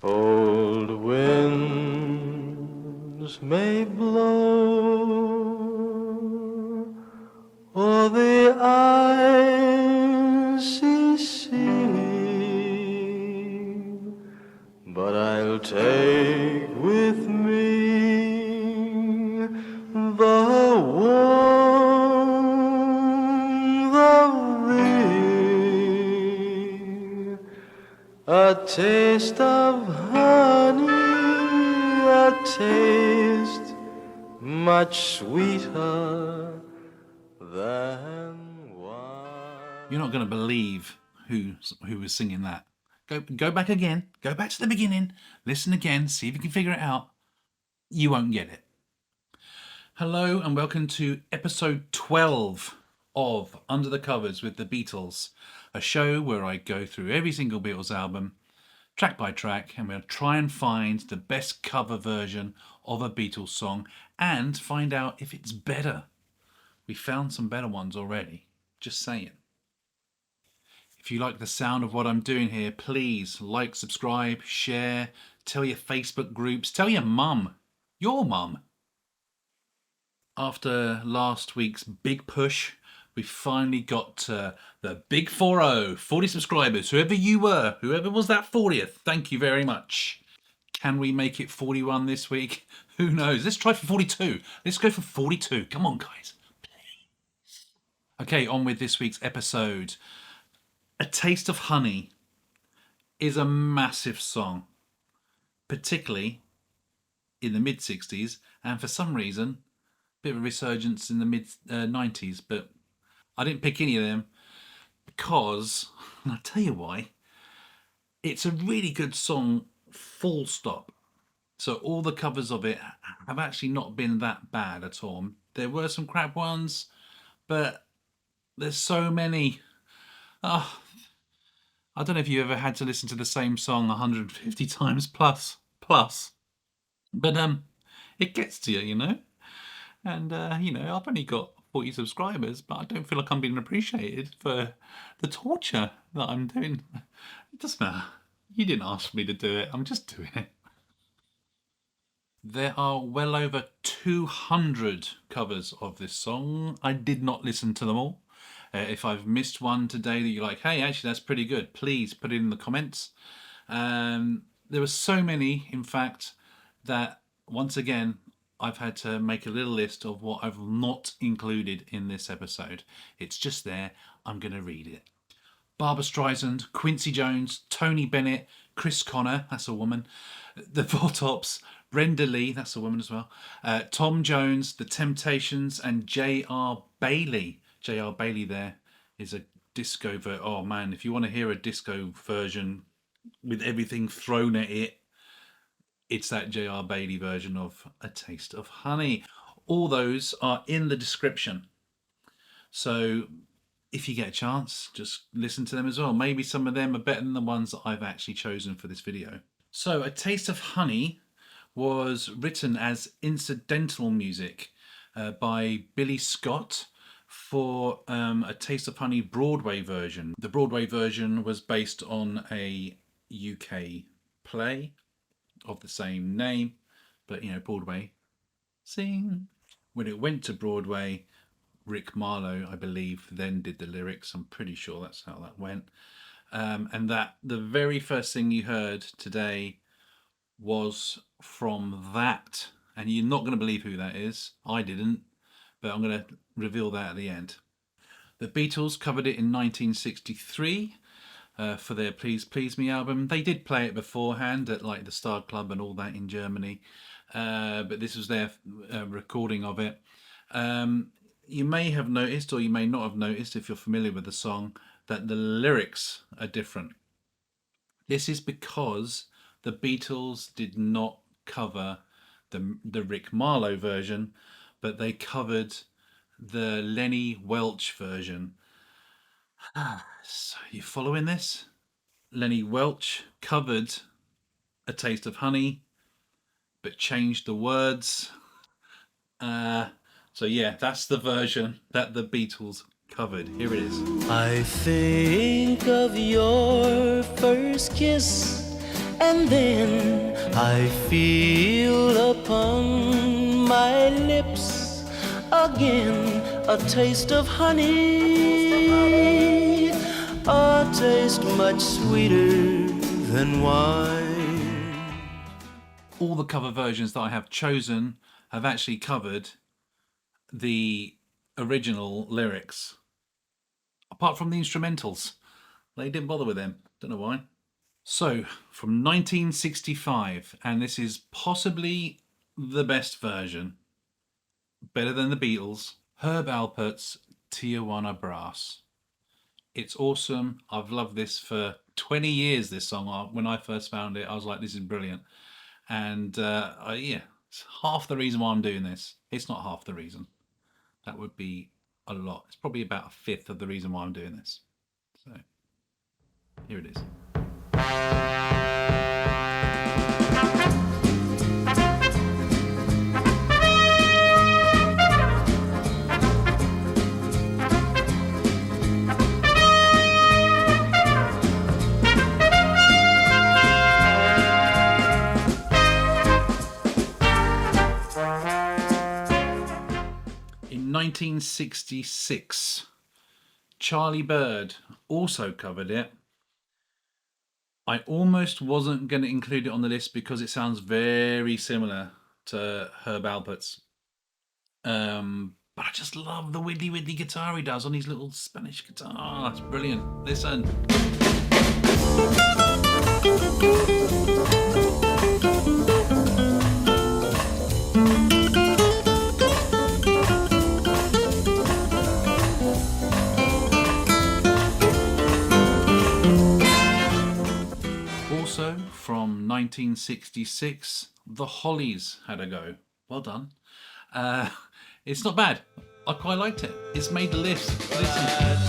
Old winds may blow o'er the icy sea, but I'll take with me the warmth of thee, a taste of honey, a taste much sweeter than wine. You're not going to believe who was singing that. Go back again. Go back to the beginning. Listen again. See if you can figure it out. You won't get it. Hello and welcome to episode 12 of Under the Covers with the Beatles, a show where I go through every single Beatles album, track by track, and we'll try and find the best cover version of a Beatles song and find out if it's better. We found some better ones already. Just saying. If you like the sound of what I'm doing here, please like, subscribe, share, tell your Facebook groups, tell your mum, your mum. After last week's big push, we finally got to the big 40, 40 subscribers. Whoever you were, whoever was that 40th, thank you very much. Can we make it 41 this week? Who knows? Let's try for 42. Let's go for 42. Come on, guys. Please. Okay, on with this week's episode. A Taste of Honey is a massive song, particularly in the mid-60s, and for some reason, a bit of a resurgence in the mid-90s, but I didn't pick any of them because, and I'll tell you why, it's a really good song, full stop. So all the covers of it have actually not been that bad at all. There were some crap ones, but there's so many. Oh, I don't know if you ever had to listen to the same song 150 times plus. But it gets to you, you know? And, I've only got 40 subscribers, but I don't feel like I'm being appreciated for the torture that I'm doing. It doesn't matter. You didn't ask me to do it. I'm just doing it. There are well over 200 covers of this song. I did not listen to them all. If I've missed one today that you're like, hey, actually, that's pretty good, please put it in the comments. There were so many, in fact, that once again, I've had to make a little list of what I've not included in this episode. It's just there. I'm going to read it. Barbra Streisand, Quincy Jones, Tony Bennett, Chris Connor, that's a woman, the Four Tops, Brenda Lee, that's a woman as well, Tom Jones, The Temptations, and J.R. Bailey. J.R. Bailey there is a disco oh man, if you want to hear a disco version with everything thrown at it, it's that J.R. Bailey version of A Taste of Honey. All those are in the description. So if you get a chance, just listen to them as well. Maybe some of them are better than the ones that I've actually chosen for this video. So A Taste of Honey was written as incidental music by Billy Scott for A Taste of Honey Broadway version. The Broadway version was based on a UK play of the same name, but Broadway, sing. When it went to Broadway, Rick Marlow, I believe, then did the lyrics. I'm pretty sure that's how that went. And that the very first thing you heard today was from that. And you're not going to believe who that is. I didn't, but I'm going to reveal that at the end. The Beatles covered it in 1963 for their Please Please Me album. They did play it beforehand at like the Star Club and all that in Germany, but this was their recording of it. You may have noticed, or you may not have noticed if you're familiar with the song, that the lyrics are different. This is because the Beatles did not cover the Rick Marlow version, but they covered the Lenny Welch version. So you following this? Lenny Welch covered A Taste of Honey, but changed the words. So yeah, that's the version that the Beatles covered. Here it is. I think of your first kiss and then I feel upon my lips again a taste of honey, a taste much sweeter than wine. All the cover versions that I have chosen have actually covered the original lyrics, apart from the instrumentals. They didn't bother with them. Don't know why. So, from 1965, and this is possibly the best version, better than the Beatles, Herb Alpert's Tijuana Brass. It's awesome. I've loved this for 20 years, this song. When I first found it, I was like, this is brilliant. And yeah, it's half the reason why I'm doing this. It's not half the reason. That would be a lot. It's probably about a fifth of the reason why I'm doing this. So, here it is. In 1966, Charlie Bird also covered it. I almost wasn't going to include it on the list because it sounds very similar to Herb Alpert's. But I just love the widdly guitar he does on his little Spanish guitar. It's brilliant. Listen. Also, from 1966, the Hollies had a go. Well done. It's not bad. I quite liked it. It's made the list. Listen.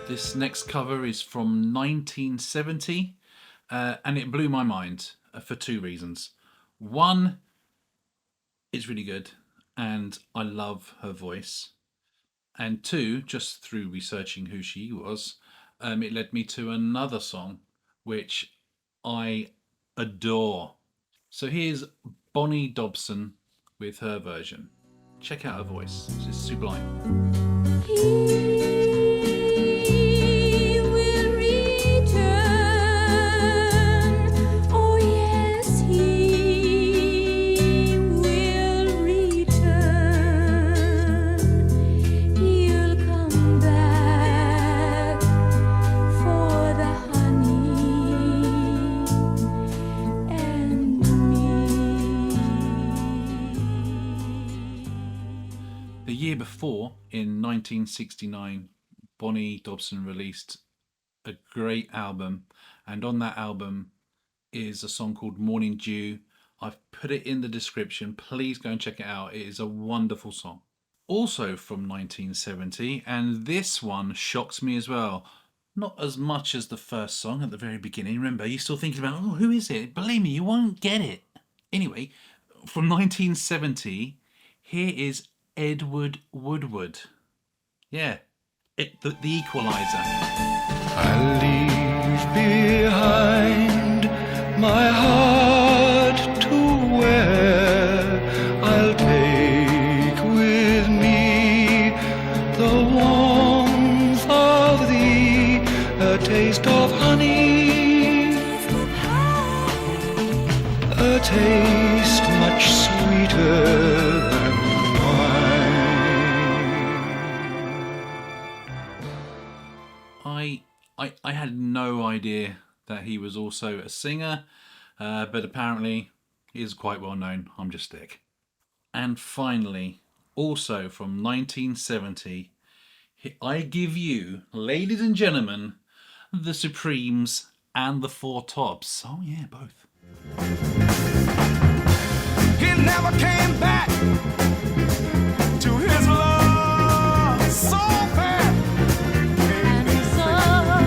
This next cover is from 1970, and it blew my mind for two reasons. One, it's really good, and I love her voice. And two, just through researching who she was, it led me to another song, which I adore. So here's Bonnie Dobson with her version. Check out her voice. This is sublime. The year before, in 1969, Bonnie Dobson released a great album, and on that album is a song called Morning Dew. I've put it in the description. Please go and check it out. It is a wonderful song. Also from 1970, and this one shocks me as well. Not as much as the first song at the very beginning. Remember, you're still thinking about, oh, who is it? Believe me, you won't get it. Anyway, from 1970, here is Edward Woodward. Yeah, the Equalizer. I leave behind my heart to where I'll take with me the warmth of thee, a taste of honey, a taste much sweeter than I had no idea that he was also a singer, but apparently he is quite well known. I'm just thick. And finally, also from 1970, I give you, ladies and gentlemen, the Supremes and the Four Tops. Oh yeah, both. He never came back to his love so bad. And his love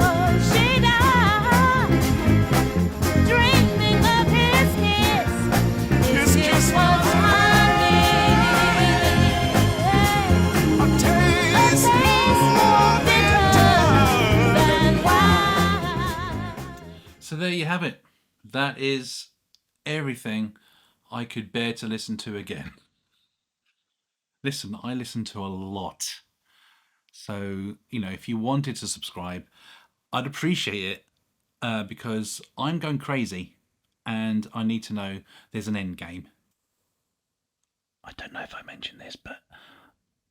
there you have it. That is everything I could bear to listen to again. Listen, I listen to a lot. So, if you wanted to subscribe, I'd appreciate it because I'm going crazy and I need to know there's an end game. I don't know if I mentioned this, but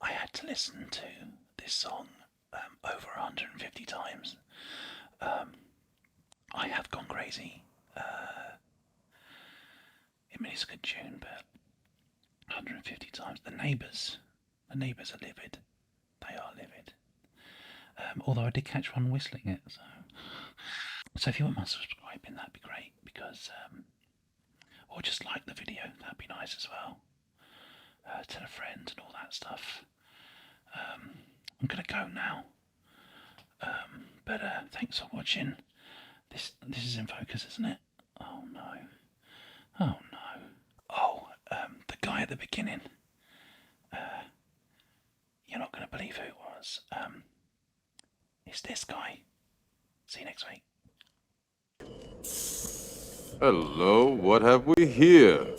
I had to listen to this song over 150 times. I have gone crazy. I mean, it's a good tune, but 150 times. The neighbours are livid. They are livid. Although I did catch one whistling it. So if you wouldn't mind subscribing, that'd be great. Because, or just like the video, that'd be nice as well. Tell a friend and all that stuff. I'm gonna go now. But thanks for watching. This is in focus, isn't it? Oh no. Oh no. Oh, the guy at the beginning. You're not gonna believe who it was. It's this guy. See you next week. Hello, what have we here?